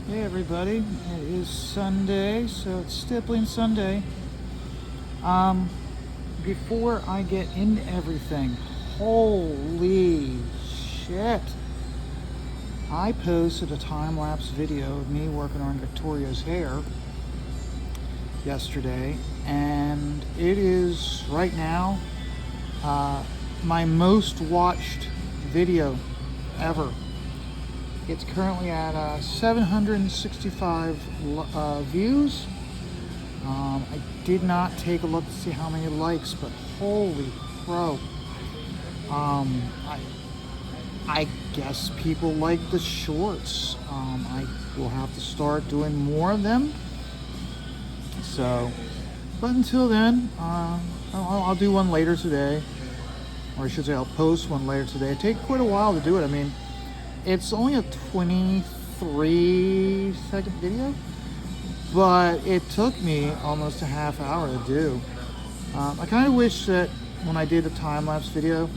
Hey everybody, it is Sunday, so it's Stippling Sunday. Um, Before I get into everything, holy shit. I posted a time-lapse video of me working on Victoria's hair yesterday, and it is right now my most watched video ever. It's currently at 765 views. I did not take a look to see how many likes, but holy crow. Um, I, I guess people like the shorts. I will have to start doing more of them. So, but until then, I'll do one later today. Or I should say I'll post one later today. It takes quite a while to do it. I mean, it's only a 23-second video, but it took me almost a half hour to do. I kind of wish that when I did a time-lapse video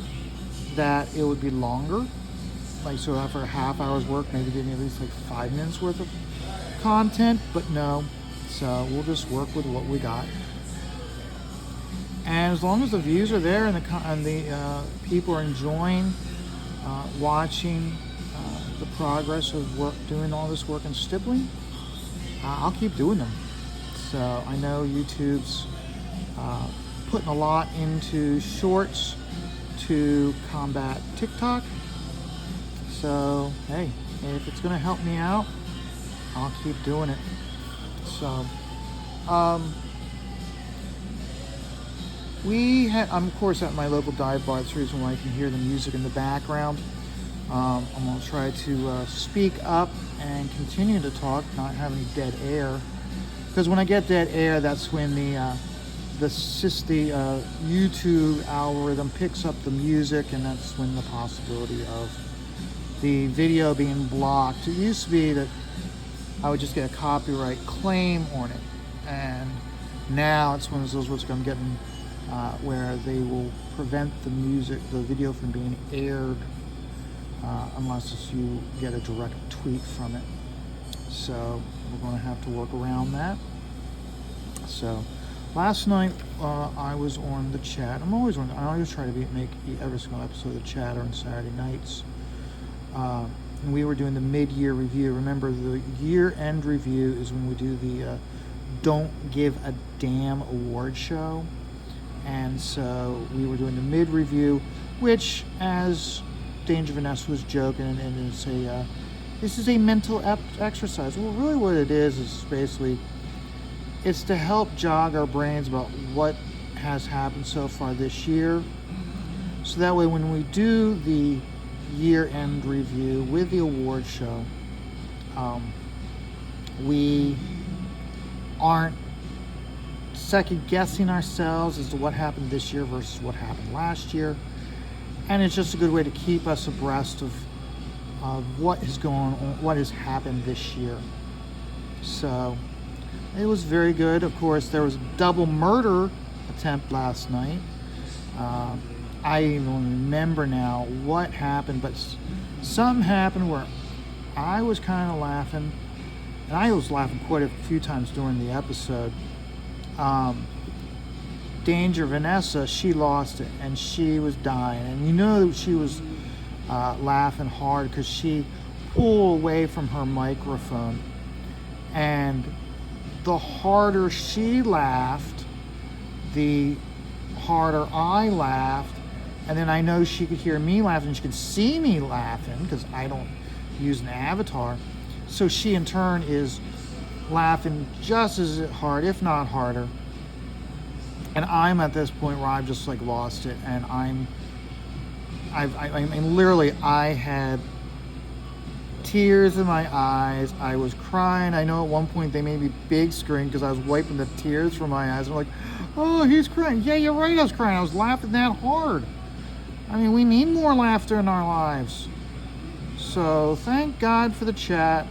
that it would be longer. Like, so after a half hour's work, maybe give me at least like 5 minutes worth of content, but no. So we'll just work with what we got. And as long as the views are there and the people are enjoying watching the progress of doing all this work in stippling, I'll keep doing them. So I know YouTube's putting a lot into shorts to combat TikTok. So hey, if it's gonna help me out, I'll keep doing it. So I'm of course at my local dive bar. That's the reason why you can hear the music in the background. I'm going to try to speak up and continue to talk, not have any dead air. Because when I get dead air, that's when the YouTube algorithm picks up the music, and that's when the possibility of the video being blocked. It used to be that I would just get a copyright claim on it, and now it's one of those what's I'm getting where they will prevent the video from being aired unless you get a direct tweet from it. So we're going to have to work around that. So last night I was on the chat. I always try to make every single episode of the chat on Saturday nights. And we were doing the mid-year review. Remember, the year-end review is when we do the Don't Give a Damn award show. And so we were doing the mid-review, which, as Danger Vanessa was joking, and it's this is a mental exercise. Well, really what it is basically, it's to help jog our brains about what has happened so far this year. So that way when we do the year-end review with the award show, we aren't second-guessing ourselves as to what happened this year versus what happened last year. And it's just a good way to keep us abreast of what is going on, what has happened this year. So it was very good. Of course, there was a double murder attempt last night. I even remember now what happened, but something happened where I was kind of laughing, and I was laughing quite a few times during the episode. Danger Vanessa, she lost it, and she was dying, and you know she was laughing hard because she pulled away from her microphone, and the harder she laughed, the harder I laughed. And then I know she could hear me laughing, she could see me laughing because I don't use an avatar. So she in turn is laughing just as hard, if not harder. And I'm at this point where I've just like lost it, and I had tears in my eyes. I was crying. I know at one point they made me big screen because I was wiping the tears from my eyes. I'm like, oh, he's crying. Yeah, you're right, I was crying. I was laughing that hard. I mean, we need more laughter in our lives. So thank God for the chat,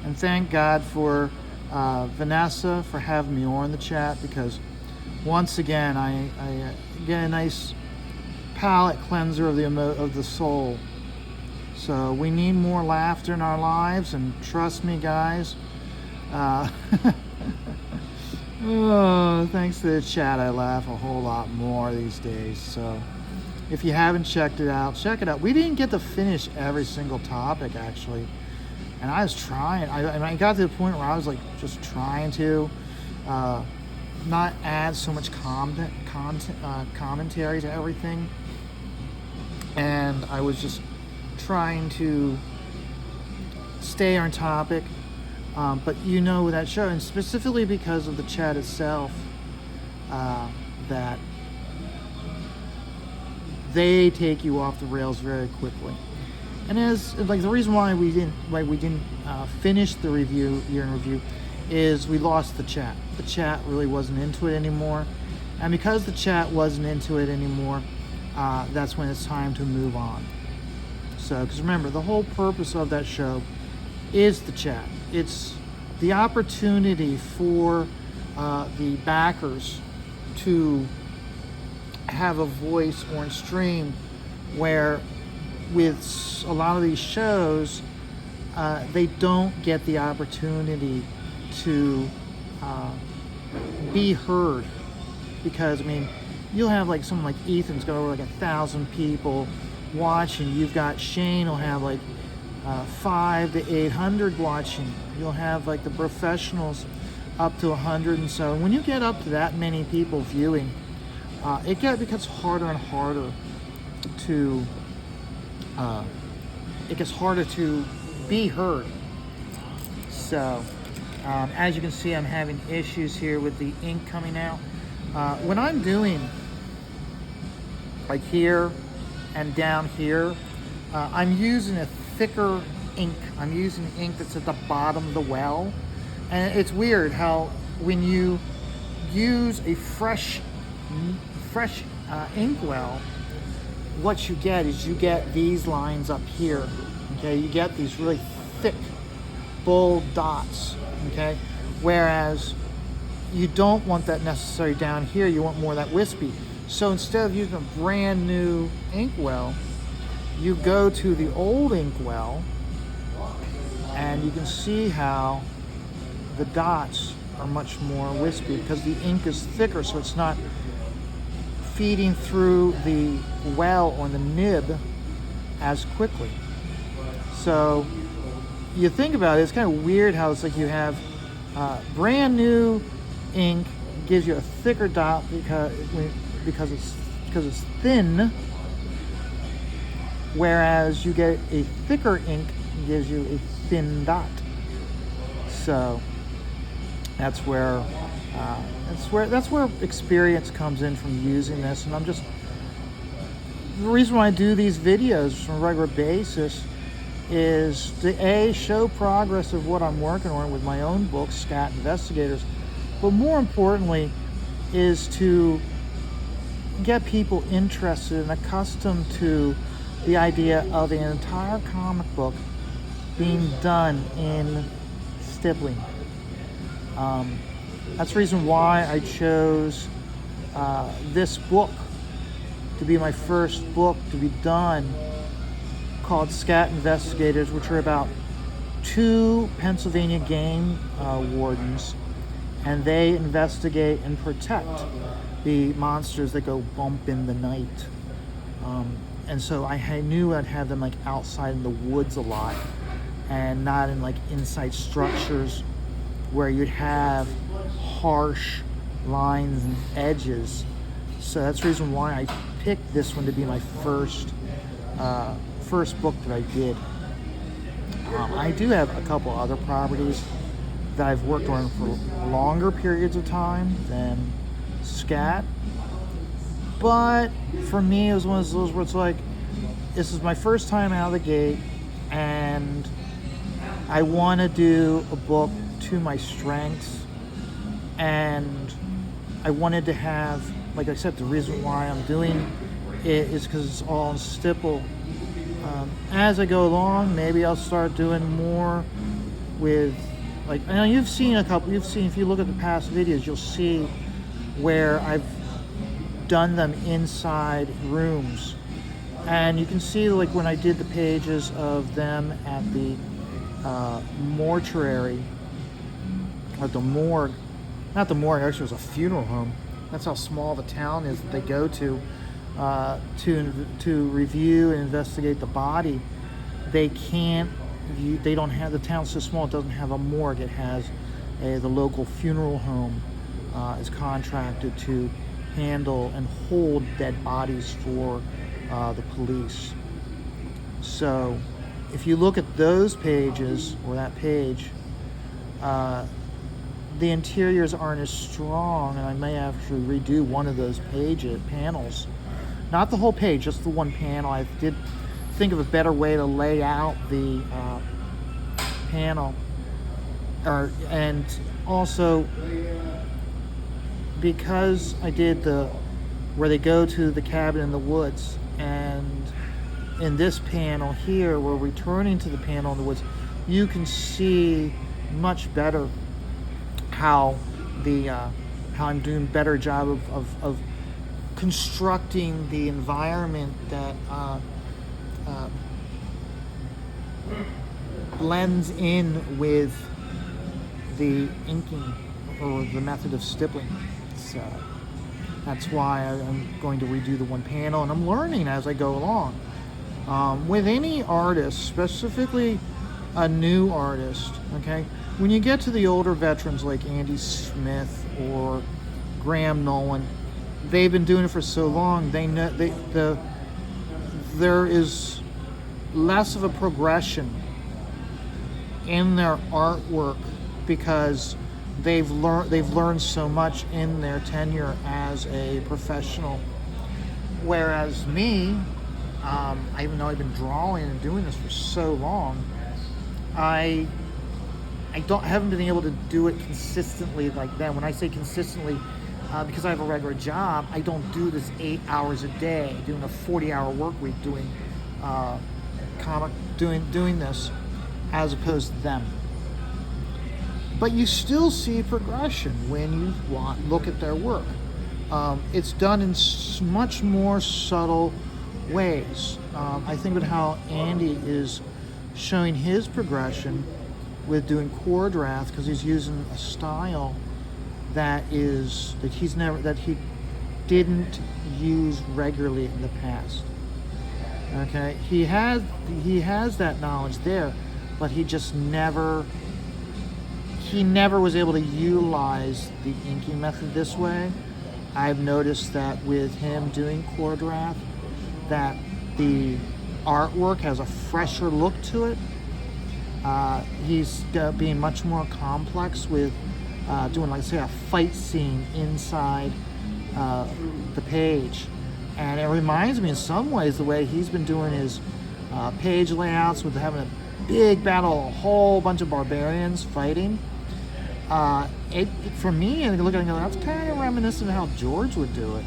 and thank God for Vanessa for having me on the chat, because once again I get a nice palate cleanser of the soul. So we need more laughter in our lives, and trust me, guys. Oh, thanks to the chat, I laugh a whole lot more these days. So if you haven't checked it out, check it out. We didn't get to finish every single topic, actually. And I was trying. I got to the point where I was like just trying to not add so much commentary to everything. And I was just trying to stay on topic. But you know that show, and specifically because of the chat itself, that they take you off the rails very quickly. And as like the reason why we didn't finish the review year in review is we lost the chat. The chat really wasn't into it anymore, and because the chat wasn't into it anymore, that's when it's time to move on. So, because remember, the whole purpose of that show is the chat. It's the opportunity for the backers to have a voice on stream, where with a lot of these shows, they don't get the opportunity to be heard, because I mean, you'll have like someone like Ethan's got over like 1,000 people watching. You've got Shane will have like 500 to 800 watching. You'll have like the professionals up to 100, and so when you get up to that many people viewing, it becomes harder and harder to it gets harder to be heard. So as you can see, I'm having issues here with the ink coming out. When I'm doing like here and down here, I'm using a thicker ink. I'm using ink that's at the bottom of the well, and it's weird how when you use a fresh ink well, what you get is you get these lines up here. Okay, you get these really thick, bold dots. Okay, whereas you don't want that necessarily down here. You want more of that wispy. So instead of using a brand new ink well, you go to the old ink well, and you can see how the dots are much more wispy because the ink is thicker, so it's not feeding through the well on the nib as quickly. So you think about it, it's kind of weird how it's like you have brand new ink gives you a thicker dot because it's thin, whereas you get a thicker ink gives you a thin dot. So that's where experience comes in from using this. And the reason why I do these videos on a regular basis is to show progress of what I'm working on with my own book, Scat Investigators, but more importantly is to get people interested and accustomed to the idea of an entire comic book being done in stippling. That's the reason why I chose this book to be my first book to be done, called Scat Investigators, which are about 2 Pennsylvania game wardens, and they investigate and protect the monsters that go bump in the night. And so I knew I'd have them like outside in the woods a lot, and not in like inside structures where you'd have harsh lines and edges. So that's the reason why I picked this one to be my first book that I did. I do have a couple other properties that I've worked on for longer periods of time than Scat, but for me it was one of those where it's like, this is my first time out of the gate, and I want to do a book to my strengths, and I wanted to have, like I said, the reason why I'm doing it is because it's all in stipple. As I go along, maybe I'll start doing more with, like, I know you've seen if you look at the past videos, you'll see where I've done them inside rooms And you can see, like, when I did the pages of them at the mortuary, or the morgue, not the morgue, actually it was a funeral home. That's how small the town is that they go to review and investigate the body. They can't, they don't have, the town's so small, it doesn't have a morgue. It has the local funeral home is contracted to handle and hold dead bodies for the police. So if you look at those pages, or that page, the interiors aren't as strong, and I may actually redo one of those panels. Not the whole page, just the one panel. I did think of a better way to lay out the panel. And also, because I did where they go to the cabin in the woods, and in this panel here, we're returning to the panel in the woods, you can see much better how I'm doing a better job of constructing the environment that blends in with the inking, or the method of stippling. So that's why I'm going to redo the one panel, and I'm learning as I go along. With any artist, specifically a new artist, okay, when you get to the older veterans like Andy Smith or Graham Nolan, they've been doing it for so long, they know there is less of a progression in their artwork, because they've learned so much in their tenure as a professional. Whereas me, even though I've been drawing and doing this for so long, I haven't been able to do it consistently like that. When I say consistently, because I have a regular job, I don't do this 8 hours a day, doing a 40-hour work week, doing doing this, as opposed to them. But you still see progression when you look at their work. It's done in much more subtle ways. I think about how Andy is showing his progression with doing core draft, because he's using a style that he didn't use regularly in the past. Okay, he has that knowledge there, but he never was able to utilize the inking method this way. I've noticed that with him doing core draft, that the artwork has a fresher look to it. He's being much more complex with doing, like, say, a fight scene inside the page. And it reminds me in some ways the way he's been doing his page layouts, with having a big battle, a whole bunch of barbarians fighting. For me, I look at it and go, that's kind of reminiscent of how George would do it.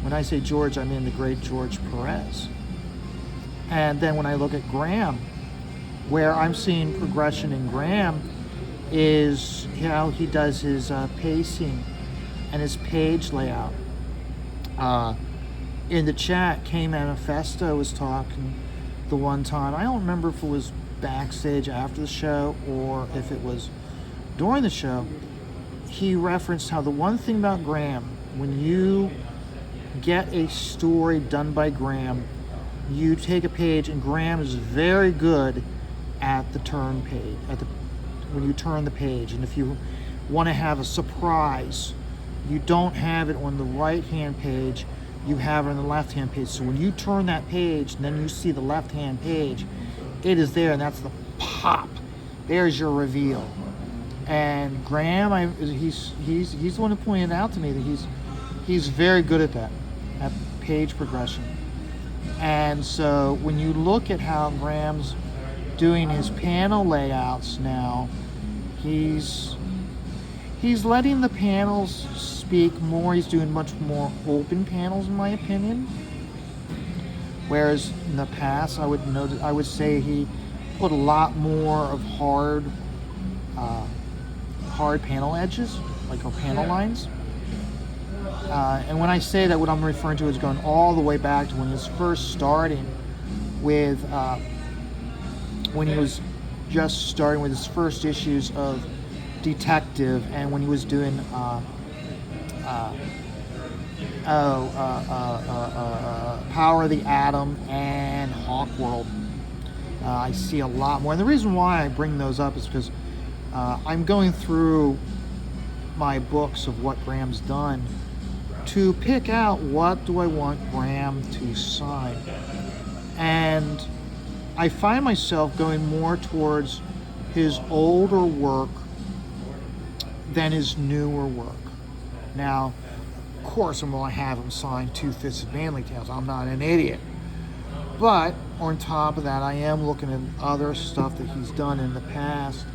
When I say George, I mean the great George Perez. And then when I look at Graham, where I'm seeing progression in Graham is how he does his pacing and his page layout. In the chat, K Manifesto was talking the one time. I don't remember if it was backstage after the show or if it was during the show. He referenced how the one thing about Graham, when you get a story done by Graham, you take a page, and Graham is very good at the turn page, when you turn the page. And if you want to have a surprise, you don't have it on the right hand page, you have it on the left hand page. So when you turn that page and then you see the left hand page, it is there, and that's the pop. There's your reveal. And Graham, he's the one who pointed out to me that he's very good at that, at page progression. And so when you look at how Graham's doing his panel layouts now, he's letting the panels speak more. He's doing much more open panels, in my opinion. Whereas in the past, I would say he put a lot more of hard panel edges, like panel lines. And when I say that, what I'm referring to is going all the way back to when he was first starting with, when he was just starting with his first issues of Detective, and when he was doing Power of the Atom and Hawkworld. I see a lot more. And the reason why I bring those up is because I'm going through my books of what Graham's done to pick out what do I want Graham to sign. And I find myself going more towards his older work than his newer work. Now, of course, I'm going to have him sign Two Fisted Manly Tales. I'm not an idiot. But on top of that, I am looking at other stuff that he's done in the past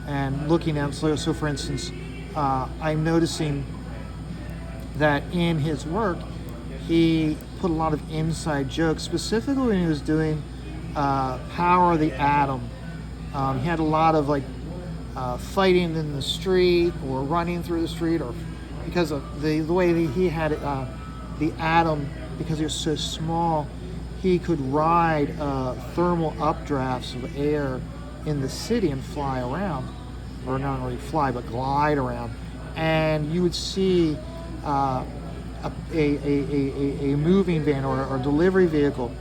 and looking at, so for instance, I'm noticing that in his work, he put a lot of inside jokes, specifically when he was doing Power of the Atom. He had a lot of like fighting in the street or running through the street, or because of the way that he had it, the atom, because he was so small, he could ride thermal updrafts of air in the city and fly around, or not really fly, but glide around. And you would see a moving van or a delivery vehicle,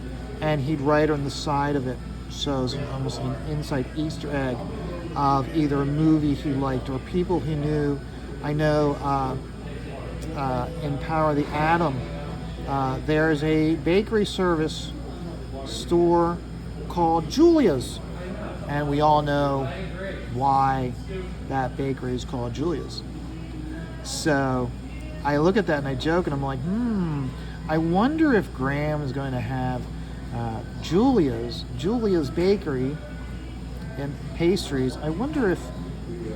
and he'd write on the side of it. So it's almost an inside Easter egg of either a movie he liked or people he knew. I know in Power of the Atom, there's a bakery service store called Julia's, and we all know why that bakery is called Julia's. So I look at that and I joke and I'm like, I wonder if Graham is going to have Julia's bakery and pastries. I wonder if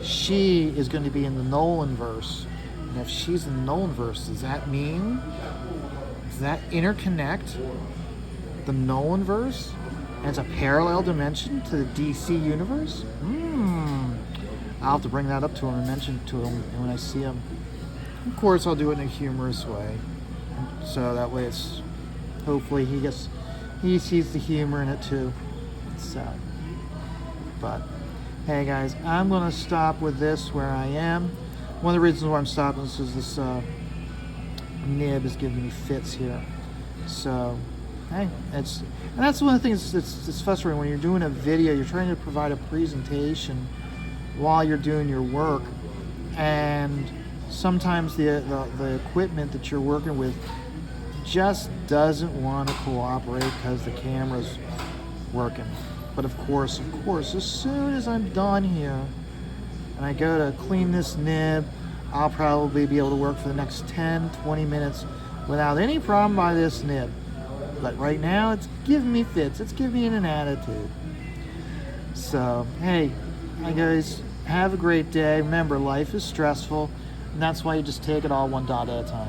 she is going to be in the Nolanverse. And if she's in the Nolanverse, does that interconnect the Nolanverse as a parallel dimension to the DC universe? I'll have to bring that up to him and mention it to him when I see him. Of course, I'll do it in a humorous way, so that way it's hopefully he sees the humor in it too. So, but hey guys, I'm gonna stop with this where I am. One of the reasons why I'm stopping is this nib is giving me fits here. So, hey, and that's one of the things that's frustrating when you're doing a video. You're trying to provide a presentation while you're doing your work, and sometimes the equipment that you're working with just doesn't want to cooperate because the camera's working. But of course, as soon as I'm done here and I go to clean this nib, I'll probably be able to work for the next 10-20 minutes without any problem by this nib. But right now, it's giving me fits. It's giving me an attitude. So, hey, hi guys, have a great day. Remember, life is stressful, and that's why you just take it all one dot at a time.